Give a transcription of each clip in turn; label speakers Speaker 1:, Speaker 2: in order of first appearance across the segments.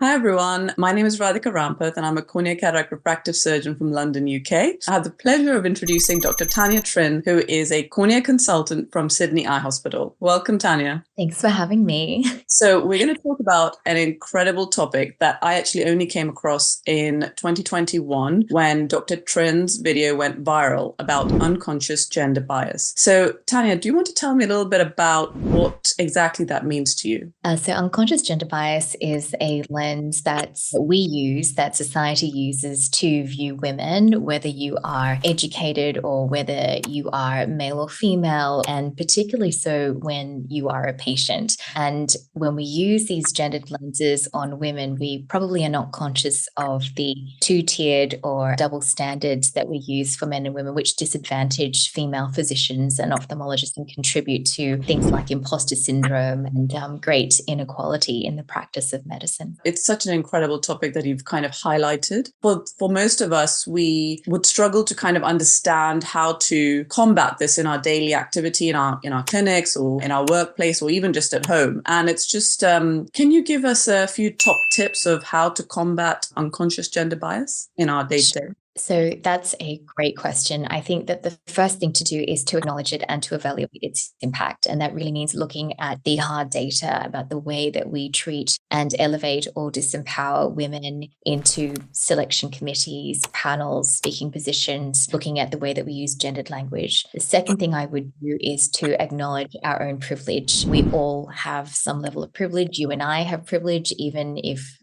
Speaker 1: Hi everyone, my name is Radhika Rampat and I'm a cornea cataract refractive surgeon from London, UK. I have the pleasure of introducing Dr. Tanya Trinh, who is a cornea consultant from Sydney Eye Hospital. Welcome, Tanya.
Speaker 2: Thanks for having me.
Speaker 1: So we're going to talk about an incredible topic that I actually only came across in 2021 when Dr. Trin's video went viral about unconscious gender bias. So Tanya, do you want to tell me a little bit about what exactly that means to you?
Speaker 2: So unconscious gender bias is a lens that we use, that society uses to view women, whether you are educated or whether you are male or female, and particularly so when you are a patient. And when we use these gendered lenses on women, we probably are not conscious of the two-tiered or double standards that we use for men and women, which disadvantage female physicians and ophthalmologists and contribute to things like imposter syndrome and great inequality in the practice of medicine.
Speaker 1: It's such an incredible topic that you've kind of highlighted. For most of us, we would struggle to kind of understand how to combat this in our daily activity, in our clinics or in our workplace or even just at home. And it's just, can you give us a few top tips of how to combat unconscious gender bias in our day-to-day?
Speaker 2: So that's a great question. I think that the first thing to do is to acknowledge it and to evaluate its impact. And that really means looking at the hard data about the way that we treat and elevate or disempower women into selection committees, panels, speaking positions, looking at the way that we use gendered language. The second thing I would do is to acknowledge our own privilege. We all have some level of privilege. You and I have privilege, even if,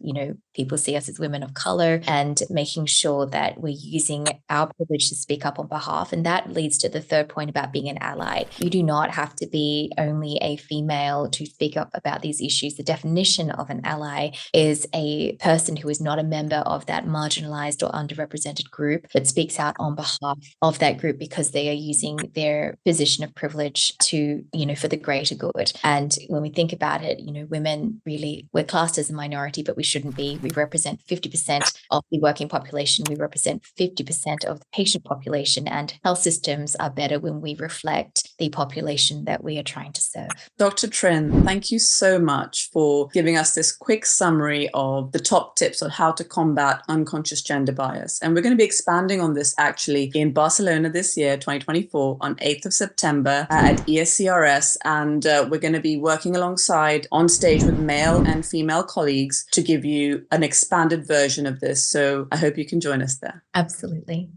Speaker 2: people see us as women of color, and making sure that we're using our privilege to speak up on behalf. And that leads to the third point about being an ally. You do not have to be only a female to speak up about these issues. The definition of an ally is a person who is not a member of that marginalized or underrepresented group, but speaks out on behalf of that group because they are using their position of privilege to, for the greater good. And when we think about it, women really, we're classed as a minority, but we shouldn't be. We represent 50% of the working population. We represent 50% of the patient population, and health systems are better when we reflect the population that we are trying to serve.
Speaker 1: Dr. Trinh, thank you so much for giving us this quick summary of the top tips on how to combat unconscious gender bias. And we're going to be expanding on this actually in Barcelona this year, 2024, on 8th of September at ESCRS. And we're going to be working alongside on stage with male and female colleagues to give you an expanded version of this. So I hope you can join us there.
Speaker 2: Absolutely.